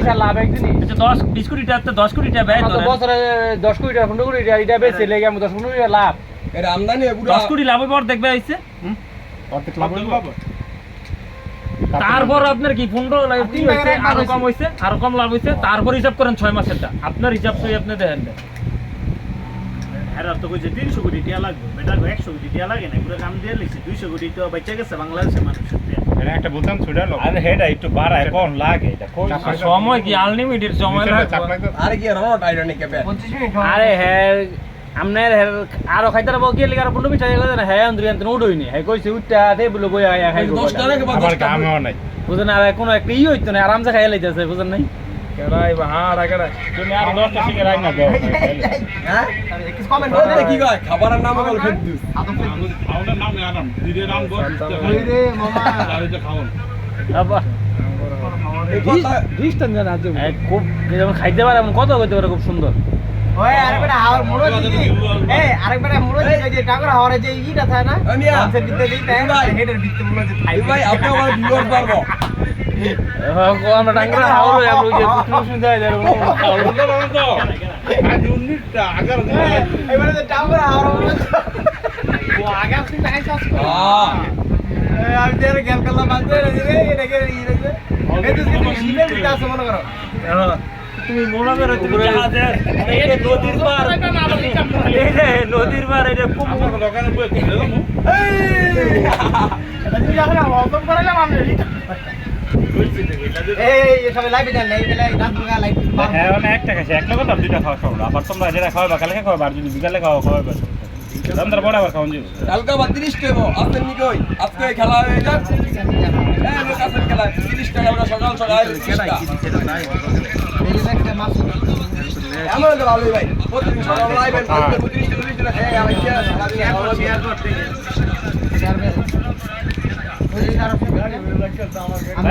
10 লাভ একদিনই আচ্ছা 10 20 কোটি টাকা 10 কোটি টাকা ব্যয় তো বছরে 10 কোটি টাকা 15 কোটি টাকা এটা বেচে লেগে আমি 10 কোটি টাকা লাভ
এর আমদানি পুরো
10 কোটি লাভ পর দেখবে আইছে
অর্ধেক লাভ হইলো
তারপর আপনার কি 15 লাখ কি হইছে আরো কম হইছে আরো কম লাভ হইছে তারপর হিসাব করেন 6 মাসেরটা আপনার হিসাব সই আপনি দেখেন
এরা তো কইছে 300 কোটি টাকা লাগবে বেটা 100 কোটি টাকা লাগে না পুরো কাম দিয়ে লিখছে 200 কোটি তো বেঁচে গেছে বাংলাদেশের মানুষের
এটা একটা বোতাম ছুড়া লো
আরে হেডা একটু বাড়ায় কোন লাগে এটা কই
সময় কি আনলিমিটেড সময় লাগবে
আরে কি রট আইরনি কে
25 মিনিট
আরে হ্যাঁ আমনের আরো খাইতার বকি লিগার 15 মিনিট আগে না হ্যাঁ আন্দ্রিয়ান তো উড়ইনি হ্যাঁ কইছে উঠটা দে বলে কই আয়া খাইবো
10 টাকা কে
আবার কামও নাই
বুঝেন আর কোনো একটা ই হইতো না আরামসে খাইয়া লাইতেছে বুঝেন নাই কেডাই বাহাড়া কেডাই
তুমি আর 10 টা শিখে রাখ না দাও
হ্যাঁ
কিছু কমেন্ট
বলতে কি কয় খাবারের নাম বল ফেরদৌস
আমাদের নাম আরাম দিদের নাম বল
ওই রে মামা
গাড়িতে খাওন
আবা
এই কথা
ডিস্টেন্স জানা আছে
খুব যেমন খাইতে পারে এমন কত কইতে পারে খুব সুন্দর
ওই আরেকবার হাওয়ার মুড়ো দিদি এই আরেকবার মুড়ো দিদি যে টাকা হাওয়ারে যে ইটা থাকে না
আমিয়া
মানুষের ভিতরে দিতে হেডের ভিতরে মুড়ো যে
এই ভাই আপনি আমার ভিউয়ার পারবো
আমরা টাঙ্গরা হাওর আমরা যে টুসুন যায় যার
আজ 19টা 11
এবারে যে টাকা হাওয়ার ও আগা থেকে আইসা আমি তেরে গেল কলা বাজে রে এটাকে ই রে এই তো কিন্তু শিবের ভিতরে আছে মনে করো
তুমি মনে করো তুমি জাহাজে এই নদীর পার এই যে নদীর পার এই যে খুব
দোকানে বই কিনে দাও
এটা তুমি যখন হজম করালাম আমি এই সবাই লাইভে যান লাইভে রাত দুগা লাইভ
হ্যাঁ মানে একটা খাইছে এক লগে তো দুইটা খাওয়া সব আবার তোমরা যেটা খাওয়া কালকে খাওয়া আর যদি বিকালে খাওয়া খাওয়া আমরা বড় আবার খাওয়া যাবে
কালকে 32 টাকা আসেন নি কই আজকে খেলা হয়ে যাক হ্যাঁ লোক আছেন খেলা 30 টাকা আমরা সকাল সকাল 30 টাকা আমার তো ভালোই ভাই প্রতিদিন সকাল লাইভেন 30 টাকা খেয়ে আমি শেয়ার করতে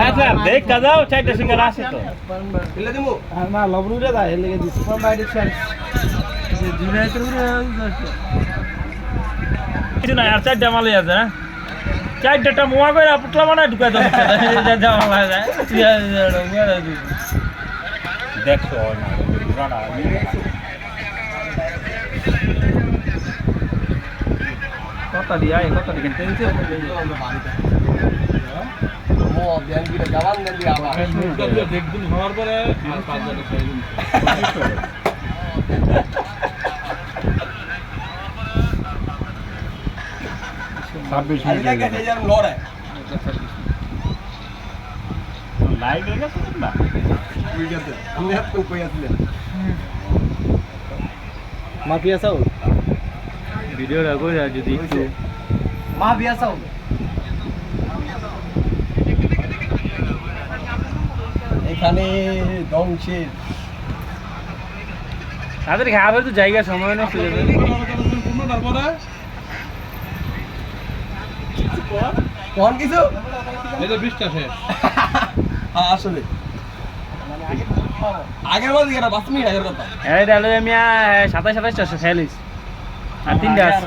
আচ্ছা দেখ কাজাও চারটা সিঙ্গারা আছে তো
দিলে দিমু
না লবণুরে দা এর লেগে দিছি কোন বাইরে চাই
কিছু না আর চারটা মালই আছে হ্যাঁ চারটা মোয়া করে পুটলা বানায় ঢুকাই দাও যাওয়া যায়
দেখছো না পুরানা
কত দিয়া কত দিকে তেলতে
ও বিয়ান গিরে জবান দেন দিয়া আবার
দেখদিন হওয়ার পরে আর 5 টাকা খাই দিন
আইলা গেছে যেন লড়ে
লাইভ হয়ে গেছে না
কই গেছে আমি হাত কই আসলে
মাফিয়া চাও
ভিডিওটা কই যদি একটু
মাফিয়া চাও
এখানে ধ্বংসের
তাদের খাবার তো জায়গা সময় নষ্ট হয়ে যাবে
কোন কিছু
এই যে 20টা শেষ
আসলে আগের বার দিকে 5 মিনিট আগের কথা
এই তাহলে আমি 27টা খেলিস আর 3টা আছে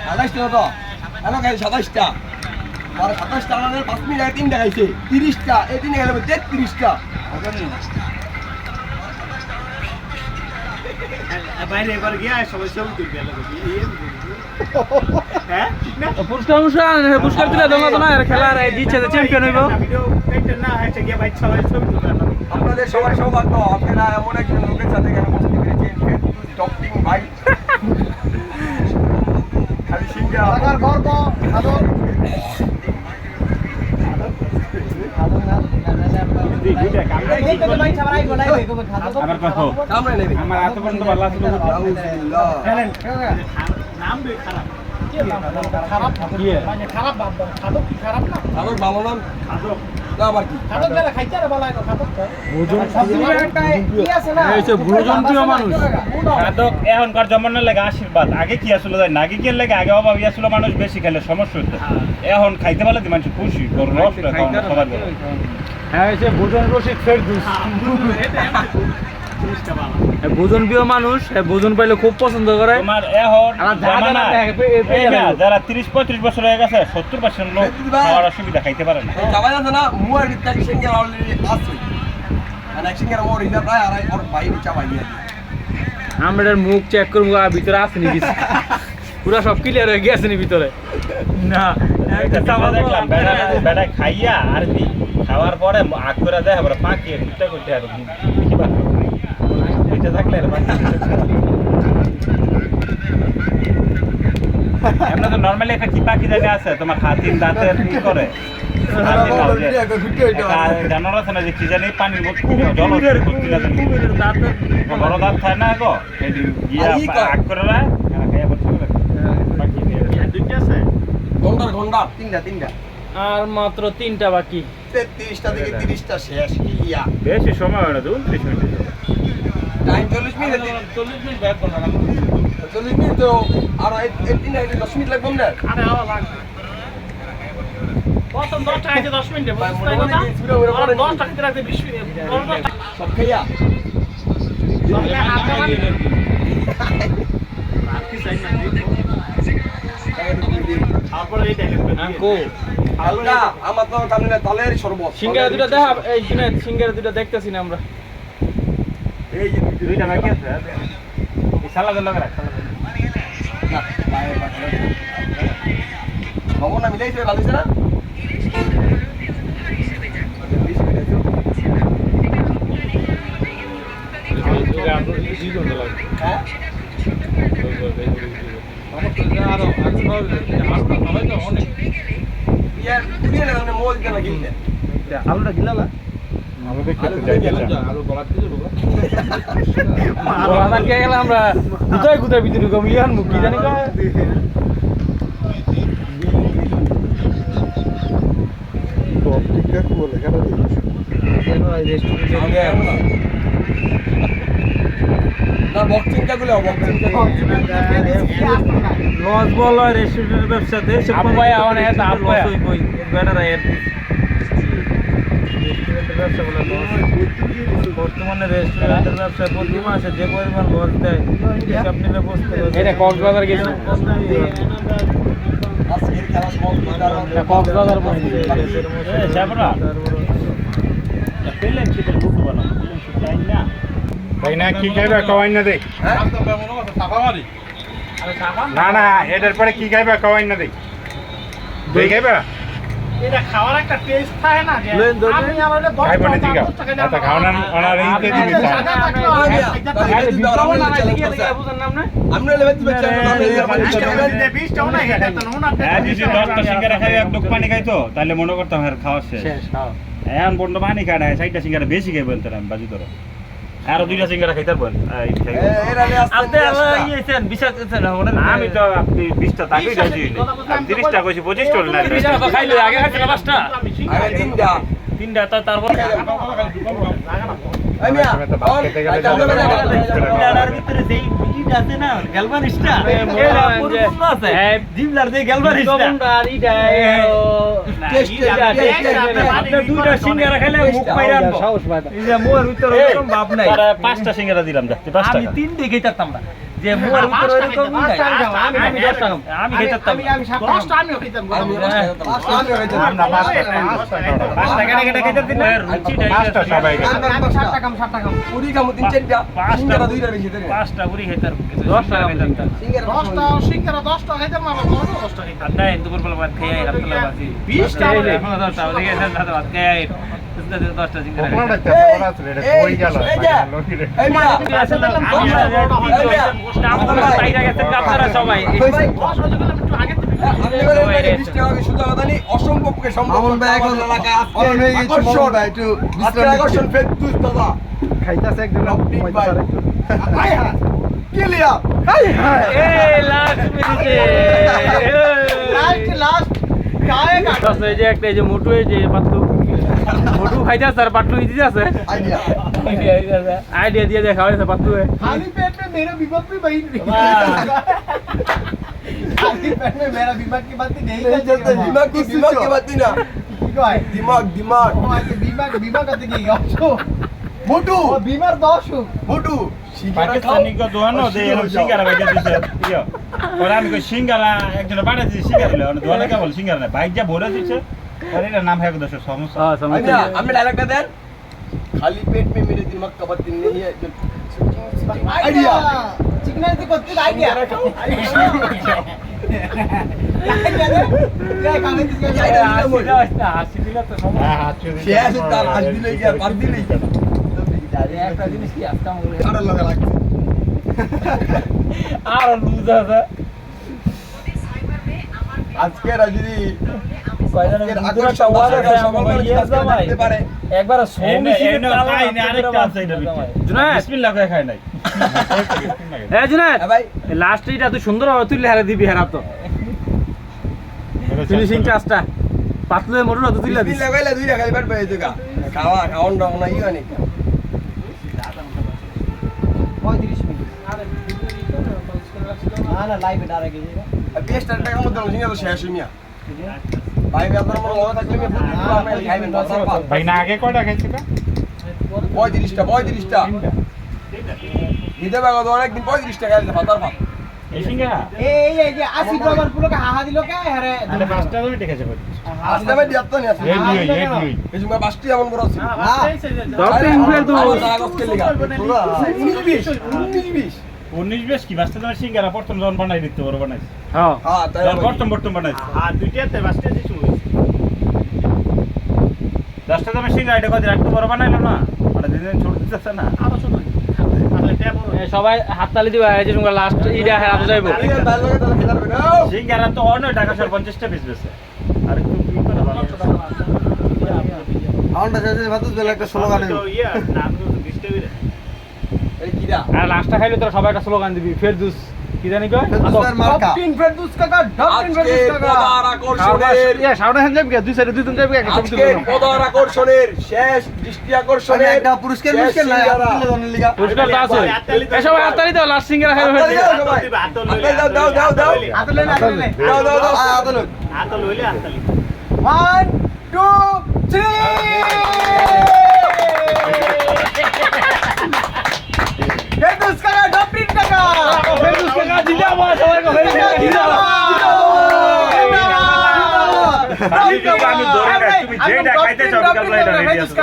28টা তো কেন খাই 27টা আর 27টা আমাদের 5 মিনিট আগে 3টা খাইছে 30টা এই 3 গেলে 33টা
বাইরে এবার গিয়ে সবাই ছবি তুলবে হ্যাঁ
পুরস্কার দিলে দোনা দোনা খেলার জিতছে চ্যাম্পিয়ন হইব
ভিডিও না হয়েছে গিয়ে বাইরে সবাই ছবি তুলবে
আপনাদের সবাই সৌভাগ্য আপনারা এমন একজন লোকের সাথে কেন বসতে পেরেছেন টপিং ভাই খালি সিঙ্গা
টাকার গর্ব আদর
আমার কথা
কামড়ে নেবে
আমার এত পর্যন্ত ভালো আছে
নাম দুই খারাপ
খারাপ মানে খারাপ ভাববেন খাদক কি খারাপ না
আমার ভালো নাম
খাদক
না আবার কি
খাদক যারা খাইতে আর ভালো লাগে খাদক একটা কি আছে না
এই যে ভোজনপ্রিয় মানুষ
খাদক এখনকার জমানার লাগে আশীর্বাদ আগে কি আসলে যায় না আগে কি লাগে আগে অভাব আসলে মানুষ বেশি খেলে সমস্যা হতো এখন খাইতে পারলে মানুষ খুশি গরু রস সবার বলে
হ্যাঁ এই যে ভোজন রসিক ফেরদৌস ভোজন প্রিয় মানুষ ভোজন পাইলে খুব পছন্দ করে
তোমার এখন
আমার
জামানা এই না, যারা 30-35 বছর হয়ে গেছে 70% লোক খাওয়ার অসুবিধা খাইতে পারে না
যাবাই আছে না মুয়ার ভিতরে সিঙ্গা অলরেডি আছে মানে সিঙ্গা মোর ইদা প্রায় আর আর বাইরে চাবাই দিয়ে
আমরা মুখ চেক করবো ভিতরে আছে নাকি পুরা সব ক্লিয়ার হয়ে গেছে নি ভিতরে
না দেখলাম বেড়া খাইয়া আর কি খাওয়ার পরে আগ করে দেয় আবার পাকিয়ে দুটা করতে আর এটা থাকলে এমনি তো নর্মালি একটা কি পাখি জায়গা আছে তোমার হাতির দাঁতের কি করে জানোয়ার আছে না যে কি জানি পানির জল বড় দাঁত খায় না গো গিয়া আগ করে দেয় খাইয়া
দুইটা আছে
ঘন্টা তিনটা
আর মাত্র 3টা বাকি
33টা থেকে 30টা শেষ ইয়া
বেশি সময় হয় না 29 minute
time 40 minute
40 minute back করো না
40 মিনিট তো আর 10 মিনিট লাগবে না
আরে আওয়া লাগবে প্রথম 10 টাকা আছে 10 মিনিটে
ভাই,
বুঝতে
মনে মনে
কথা
যে ছুটে ওরে পড়ে
10 টাকা রাখতে 20 মিনিট 10 টাকা
সব খাইয়া
তারপরে এই দেখেন
আঙ্কো
হালকা আমার তো তাহলে তালের শরবত
সিঙ্গারা দুটো দেখা এই শুনে সিঙ্গারা দুটো দেখতেছি না আমরা
এই যে
দুইটা বাকি আছে এই সালাদের লগে রাখ
খবর না মিলাইছে ভালো হইছে না হ্যাঁ ইয়ার তুই না মানে মোল কেন কিনতে
আলুটা গিলালা
আমরা কোথায় কোথায় ভিতরে ঢুকাম ইয়ান মুখ কি জানি
না বক্সিং টা গুলো
লস বল হয় রেস্টুরেন্টের ব্যবসাতে সে
আব্বাই এখন এত আব্বাই।
লস হই বেটারা এর রেস্টুরেন্টের ব্যবসা বলে লস বর্তমানে রেস্টুরেন্টের ব্যবসা প্রতি মাসে যে পরিমাণ লস দেয় হিসাব নিলে বুঝতে পারবে
এটা কক্সবাজার গেছে
আজকের খেলা সমাপ্ত
কক্সবাজার বই
যাবরা পেলেন সেটা বুঝতে পারলাম পেলেন সেটা না
তাই না কি খাইবা খাওয়াই না দেখ না না এটার পরে কি খাইবা খাওয়াই না দেখ দই খাইবা
এটা খাওয়ার একটা টেস্ট থাকে না যে আমি আমার
খাইবা না জিগা আচ্ছা খাওয়ানোর ওনার এইতে দিবি
আমরা লেভেল দিবে
যদি 10টা সিঙ্গারা খাই এক ডুক পানি খাইতো তাহলে মনে করতাম আর খাওয়া শেষ এখন বন্ধ পানি খায় না 60টা সিঙ্গারা বেশি খাই বলতে আমি বাজি ধরো আরো 2টা সিঙ্গারা খাইতার বল
আপনি আল্লাহ ইয়েছেন বিশ্বাস করছেন না
আমি তো আপনি 20টা তাকে দিয়েছি 30টা কইছি 25 চল না
খাইলে আগে খাইছে না পাঁচটা
আগে তিনটা
তিনটা তারপর
আমিয়া
ডালার ভিতরে যেই বিট আছে না গ্যালভানিস্টা এরা পুরো আছে জিমলার যে গ্যালভানিস্টা
আর ইটা
আপনি দুইটা সিঙ্গারা খেলে মুখ পাইরা আনবো
সাহস পায়
এই যে মোর ভিতরে এরকম ভাব নাই
তারা 5টা সিঙ্গারা দিলাম যা 5
আমি
টাকা
3 দিকে খেতাম না যে মোর ভিতরে এরকম নাই আমি 10 টাকা আমি খেতাম
আমি 10টা আমিও খেতাম
আমরা 5 টাকা
কেটে খেতে দিন
রুচিটাই
5টা সবাই খাই।
আমি 7 টাকা 7 টাকা
পুরি খামু তিন চারটা সিঙ্গারা দুইটা বেশি দেন
5টা পুরি খেতাম
10 টাকা
খেতাম
10টা সিঙ্গারা 10টা খাইতাম আমার 10টা খাইতাম
না দুপুর বেলা ভাত খেয়ে রাত্রে বাসি
20টা বলে।
10টা ওদিকে ভাত খেয়ে 10টা সিঙ্গারা
ওখানে একটা বড় আছে এটা কই গেল
এই মিয়া
আপনারা সবাই
আপনি বলেন ভাই 20 টাকা কি শুধু কথা নেই অসম্ভবকে সম্ভব মামুন ভাই এখন এলাকায় আজকে হয়ে গেছে মামুন ভাই একটু বিশ্রাম আকর্ষণ ফেদুস দাদা খাইতাছে একদম কইতাছে আয় হ্যাঁ কিলিয়া হাই হাই
এই লাস্ট মিনিটে
লাস্ট কায়ে কাটা
এই যে একটা এই যে মোটু এই যে পাতলু মোটু খাইতে আছে আর পাতলু দিতে আছে
আইডিয়া
আইডিয়া দিয়ে দেখা হয়েছে পাতলু
खाली पेट में मेरा विभाग भी वही खाली पेट में मेरा विभाग की बात नहीं
दिमाग की बात नहीं ना दिमाग
विभाग कहते की गाओ
মোটু
बीमार दोष
মোটু
পাকিস্তানি কো দোয়ানো দে সিঙ্গারা বাইজা দিছে ইয়ো ওরা আমি কই সিঙ্গারা একজন বাড়া দিছে সিঙ্গারা লয় ওনা দোয়ানা কেবল সিঙ্গারা না বাইজা ভরে দিছে আর এটা নাম হ্যাঁ দশ সমস্যা
हां समझ
हमने डायलॉग देन खाली पेट में मेरे दिमाग का बात नहीं है आइडिया
चिकन से कोई आइडिया
হাসি দিলা তো সমস্যা
হ্যাঁ হাত ছুঁয়ে
সে আছে তার হাত দিলে কি আর বাদ দিলে কি
একটা জিনিস কি আজকে আমাকে
কারণ লাগা লাগছে
আর লুজ আছে
আজকে রাজদি
কয়জনের
আকর্ষণ ওয়ারে দেখতে পারে
একবার
এনে খাই না আরেকটা আছে এটা
জুনায়েদ
বিসমিল্লাহ কই খাই নাই
এ জুনায়েদ
ভাই
লাস্ট এটা তুই সুন্দর ভাবে তুই লেহারে দিবি হেরা তো ফিনিশিং টাচটা পাতলু মোটু না তো তুই
দিল লাগাইলে দুইটা খালি পেট পেয়ে তুই খাওয়া খাওন দাও না ইও নি
35 मिनट ना लाइव डाले के
বেশ টাকা মধ্যে সিঙ্গা তো শেষ হইমিয়া ভাই আপনার মনে হয় থাকলে আমি খাইবেন না স্যার
ভাই না আগে কয়টা খাইছিস
35টা দিতে পারো তো অনেকদিন 35 টাকা দিতে পাতার ভাত
এই সিঙ্গারা
এই যে 80 প্রমাণ পুরো হাহা দিল কে আরে
আরে পাঁচটা ধরে দেখেছে কই
আসলে ভাই দিয়াত না আছে
এই দুই
এই সময় 5টি এমন বড় আছে
দশটা ইনফ্লুয়েন্স তো
কাগজ কে লিখা 19
19 কি বাস্তা তোমার সিঙ্গারা প্রথম জন বানাই দিতে বড় বানাইছে
হ্যাঁ
হ্যাঁ তাই
প্রথম বানাইছে
আর দুইটাতে বাসতে দিছু
10টা দামের সিঙ্গারা এটা কত রাখতে বড় বানাইলো না মানে দিন ছোট দিতেছে না
আরো ছোট তাহলে ট্যাব
সবাই হাততালি দিবা এই যে সঙ্গে লাস্ট ইডা হেরা তো যাইবো
ভাই লাগে তাহলে খেলার না
সিঙ্গারা তো অন্য টাকা 50টা পিস বেচে আর একটু কি করে ভালো
আউন্ডা শেষে ভাত দিলে একটা স্লোগান
তো ইয়া নাম তো 20 টাকা
এই কিরা
আর লাস্টটা খাইলে তোরা সবাই একটা স্লোগান দিবি ফেরদুস
কি জানি কয়
ফেরদৌসের মার্কা
ডপটিন ফেরদৌস কাকা ডপটিন
আজকে
ফেরদৌস কাকা
পদার আকর্ষণের
সামনে হান যাবি দুই সাইডে দুই তিন যাবি একটা ছবি
আজকে পদার আকর্ষণের শেষ দৃষ্টি আকর্ষণের
একটা পুরস্কার
শেষ
মিশকেল নাই
সিঙ্গারা।
আপনি জানেন লিগা
পুরস্কার তো আছে এসব হাততালি দাও লাস্ট সিঙ্গার খাই
হাততালি দাও সবাই। হাততালি দাও, দাও, দাও, দাও।
আতলে না আতলে
দাও, দাও, দাও।
আতলে
আতল হইলে আতলি
1 2 3 ফেরদৌস কাকা ডপটিন কাকা
ফেরদৌস কাকা জিন্দাবাদ সবাই কো
আমি ধরে রাখি, তুমি যেটা খাইতে চাও বিকালবেলা এটা ready আছে।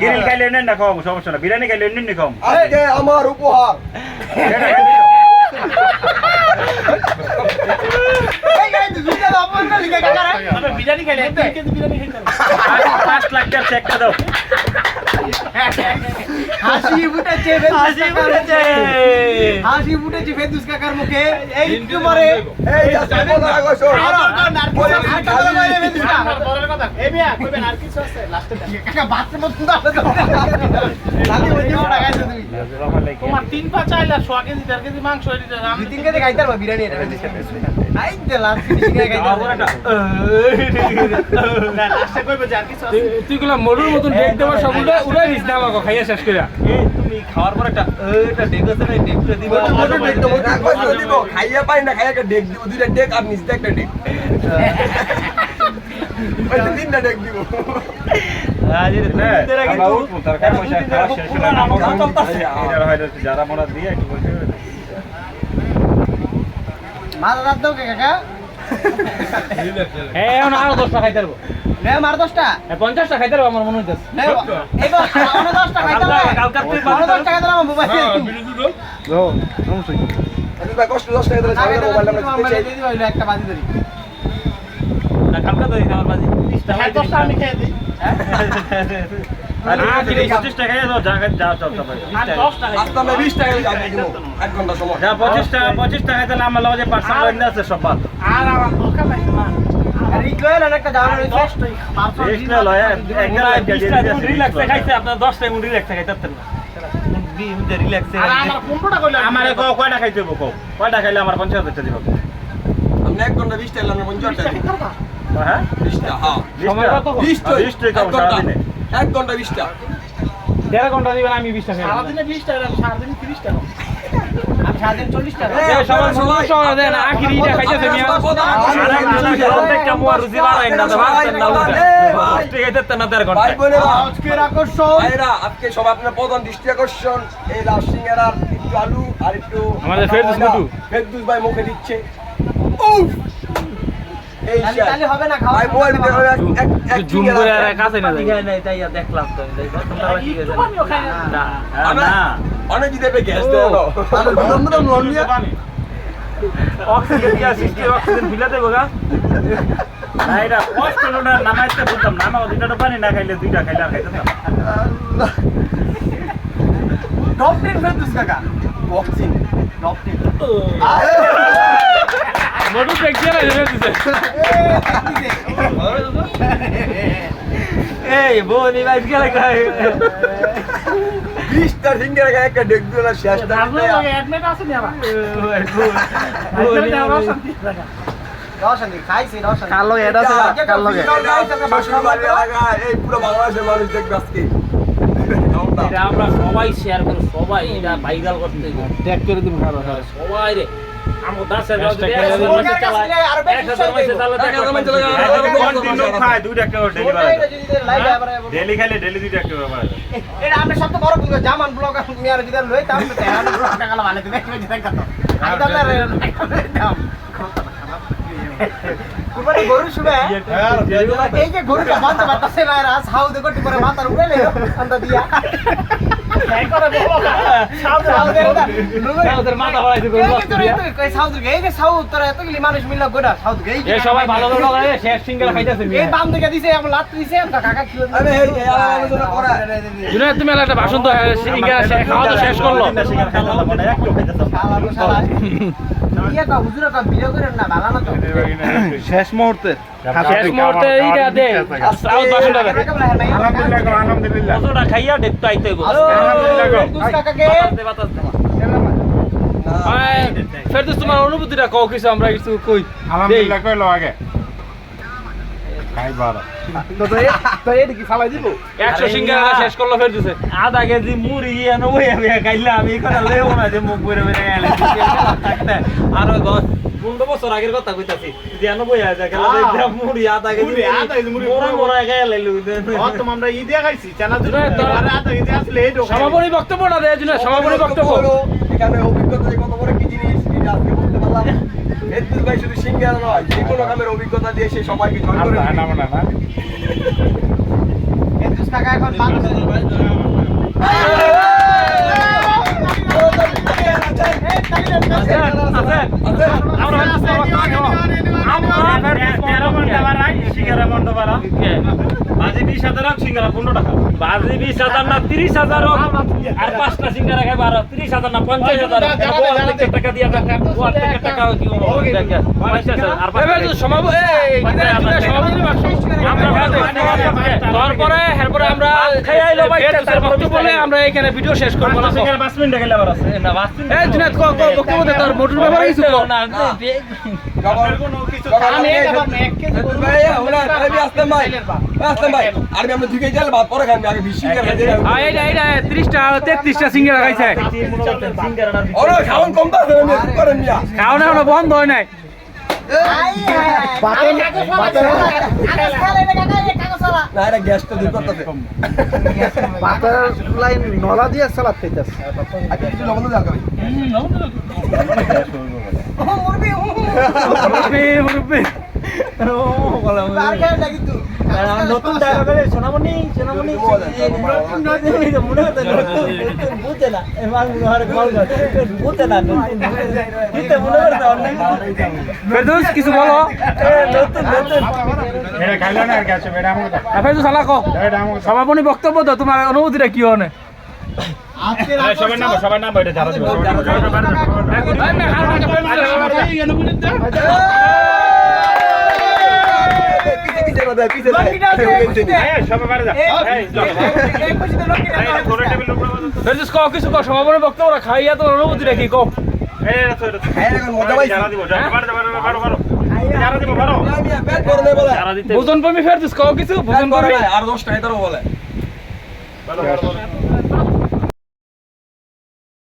গ্রিল খাইলে এনে না খাওয়াবো, সমস্যা না। বিরিয়ানি খাইলে এনে খাওয়াবো।
আজকে আমার উপহার
যেটা খাইতে চাও।
বিরিয়ানি খাইলে 2 কেজি বিরিয়ানি খাইতে
5 লাখ টাকা চেকটা দাও।
হাসি ফুটেছে হাসি ফুটেছে ফেরদৌস কাকার মুখে এই একটু পরে
এই আজকে পদার আকর্ষণ
কাকা বাথরুম মত দাও লালি বলি ওটা খাইছো তুমি
তোমার 3 পা চাইলা 100 কেজি 1.5 কেজি মাংস হইছে
দুই তিন কেজি খাইতে পারবা বিরিয়ানি এটা আই দে লাস্ট ফিনিশিং এ খাইতে
না লাস্টে কইবে যে আর কিছু আছে
তুই গুলা মরুর মতন ডেক দেওয়ার সব উড়াই দিস না আমাকে খাইয়া শেষ করে
তুমি খাওয়ার পর একটা এটা ডেকোছে না ডেকটা দিবা
দিব খাইয়া পাই না খাইয়া একটা ডেক দিব দুইটা ডেক আর নিচে একটা ডেক ওই তিনটা ডেক দিব
যারা মোড়া দিয়ে একটু বলতে
মাথা দাঁত দাও কাকা
এখন আরো 10টা খাইতে পারবো
নে মার 10টা
50টা খাইতে পারবো আমার মনে হইতেছে
নে এবার আরো 10টা খাইতে হবে
কালকার তুই
আরো 10 টাকা দিলাম মোবাইল
আমি ভাই কষ্ট 10 টাকা দিলে
আগে
ছাড়বে মোবাইলটা আমরা
মোবাইল
চাই
দিয়ে দিবা হইলো একটা বাজি ধরি
কালকা তো আমার বাজি 30টা
হ্যাঁ 10টা আমি খেয়ে দিই
আরে 25 টাকা দাও যা যাও চল তো ভাই
আর 10 টাকা
আজকে আমরা 20 টাকা দিয়ে যাবো দিব 1 ঘন্টা সময়
যা 25 টাকা দিলে আমার লগে পার্সেল লাইন আছে সব বাদ
আর আমার দরকার নাই
আর ই কইলা না একটা জানা রইছে
10 টাকা পারছো
এক্সট্রা লয় একদম
20টা দিন রিল্যাক্সে খাইছে আপনার 10টা দিন রিল্যাক্সে খাইতে পারতেন না রিল্যাক্সে
আর আমার 15টা কইলা
আমারে কয়টা খাইতে হইব কও কয়টা খাইলে আমার 50 টাকা দিব
আমরা 1 ঘন্টা 20 টাকা আমরা 50 টাকা দিব
হ্যাঁ
20 টাকা হ্যাঁ
সময় কত
20 টাকা
20 টাকা সারা দিনে
1 ঘন্টা 20 টাকা
1.5 ঘন্টা দিবেন আমি 20টা খাই
সারা দিনে 20 টাকা সারাদিন 30 টাকা
আমি সারাদিন 40 টাকা
সবার সমস্যা দেন আখিরি এটা খাইতেছে মিয়া
একটা মুয়া রুজি বানাইন না তো ভাবতেন না ঠিক আছে না 1.5 ঘন্টা
ভাই বোনেরা
আজকের আকর্ষণ
ভাইরা আজকে সব আপনার প্রধান দৃষ্টি আকর্ষণ এই লাল সিঙ্গারার একটু আলু আর একটু
আমাদের ফেরদৌস মুটু।
ফেরদৌস ভাই মুখে দিচ্ছে উফ এই
তাহলে তাহলে হবে না খাওয়া
ভাই মোবাইল ভিতরে এক
জুম করে আর কাছে না যাই
দিঘায় নাই তাই দেখলাম তো তোমরা কি গেছে
আমিও খাই না
না
অনেক দিতে পে গ্যাস দেও
আর বিলম্বন লন্ডিয়া
অক্সিজেন কি আসিস্টি অক্সিজেন ফিলাতে বগা
না এটা কষ্ট হলো না নামাইতে বুঝতাম না আমার দুইটা পানি না খাইলে দুইটা খাইলে আর খাইতাম না
ডপটিন ফেরদৌস কাকা বক্সিং ডপটিন
মধু দেখছি না দিছে
এই বোনি ভাই গেলে খাই
20টা সিঙ্গারা খায় একটা ডেক দিও না শেষ
আপনার লগে অ্যাডমিট আছে নি আবার
রশানি খাইছি রশানি
কালো এটা আছে কালো লাগে
শ্বশুর বাড়ির এলাকায় এই পুরো বাংলাদেশের মানুষ দেখবে আজকে
এটা আমরা সবাই শেয়ার করি সবাই এটা ভাইরাল করতে
ট্যাগ করে দিন ভালো
সবাই রে আমগো দাসের
Hashtag
কন্টিনিউ খায় দুইটা করে ডেলি খাইলে ডেলি দুইটা করে
এটা আমরা সব বড় বুঝবে জামান ব্লগ মিয়ার যদি লই তাম তো হ্যাঁ টাকা ভালো দিবে দেখ কত আমি তাহলে দাম কুরবানি গরু শুবে এই যে গরুটা বাঁধতে পারতেছে না রাস হাউ দেখো টিপরে মাথার উপরে লে আন্দা দিয়া এই করে বলো
ওদের মাথা বাড়াইতে
কই সাউথ গে এই যে সাউথ তোরা এতগুলি মানুষ মিলল গোটা সাউথ গে
এই সবাই ভালো ভালো লাগে শেষ সিঙ্গেল খাইতেছে
এই
মিয়া
বাম দিকে দিছে আমরা লাত দিছে আমরা কাকা ছিল
আরে এই আলোচনা করা
জুনায়েদ তুমি একটা ভাষণ তো সিঙ্গেল খাওয়া তো শেষ করলো
একটু খাইতাম
শালা শালা ইয়া কা হুজুর কা ভিডিও করেন না ভালো না তো
শেষ মুহূর্তে এইটা দে সাউথ ভাষণটা দে
আলহামদুলিল্লাহ আলহামদুলিল্লাহ
কতটা খাইয়া দেখতে আইতে গো
আলহামদুলিল্লাহ
দুস কাকা কে
বাতাস দে
ভাই ফেরদৌস তোমার অনুভূতিটা কও কিছু আমরা কিছু কই
আলহামদুলিল্লাহ কইলো আগে খাই বারো
তো এটা কি ফালাই দিব
100 সিঙ্গারা শেষ করলো ফেরদৌসে
আধা কেজি মুড়ি এনে বইয়া বইয়া খাইলাম আমি এখন লেও না যে মুখ বইরে বইরে গেলে আর 15 বছর আগের কথা কইতাছি যে এনে বইয়া যায় গেল মুড়ি আধা কেজি মুড়ি মোরা মোরা গেলে
তো আমরা ই দিয়া খাইছি চানা চুর আর আধা কেজি আসলে এই
সমাপনী বক্তব্যটা দেয় জন্য সমাপনী বক্তব্য
এখানে অভিজ্ঞতা যে কত বড় কি জিনিস এটা আজকে বলতে পারলাম ফেরদৌস ভাই শুধু সিঙ্গারা নয় যে কোনো কামের অভিজ্ঞতা দিয়ে সে সবাইকে জয় করে
আর না মনে না
এতুস কাকা এখন মানুষ
বাজে 20,000 হোক সিঙ্গারা 15 টাকা
বাজি 20,000 না 30,000 আর 5টা সিঙ্গারা খাই 30,000 না 50,000 টাকা দিয়া টাকা কি আর
তারপরে এরপরে আমরা খাইলো বলে আমরা এখানে ভিডিও শেষ করব না
সিঙ্গারা 5 মিনিট গেলে আবার আছে
না বাস
এই জুনাত বক্তব্য দে তোর মোটর ব্যাপারে কিছু কর
না
আমি এটা বাপ 1 কেজি
ভাই ওরা আমি আসতে ভাই আর আমি দুই কেজি ভাত পরে খাই আগে 20 সিঙ্গারা খাই
এইটা 30টা 33টা সিঙ্গারা খাইছে
ওরা খাওন কম দাও আমি করেন মিয়া
খাও না কোনো বন্ধ হয় নাই
না এটা গ্যাসটা দূর করতেছে
বাতার লাইন নলা দিয়ে সালাদ খাইতাছে
আচ্ছা একটু লবণ দাও ভাই
মুরব্বি
নতুন ডায়লগে সোনামণি সোনামণি মনে হতো বুঝে না এবার মনে কল বুঝে না দিতে মনে করতে অনেক
ফেরদৌস কিছু বলো
নতুন নতুন
এটা খাইলো না আর কি আছে এটা আমগো
ফেরদৌস আলা কো
এটা আমগো
সমাপনী বক্তব্য দাও তোমার অনুভূতিটা কি হয়
সবার নাম এটা যারা দিবে
পিছে
সবাই বাইরে যা
ফেরদৌস কও কিছু কও সমাপনী বক্তব্যটা খাইয়া তোমার অনুভূতিটা কি কও
যারা দিব যারা দিব ভালো
যারা দিতে ভোজন পাবি ফেরদৌস কও কিছু ভোজন পাবি
আর 10 টাকা ধরো বলে
ভালো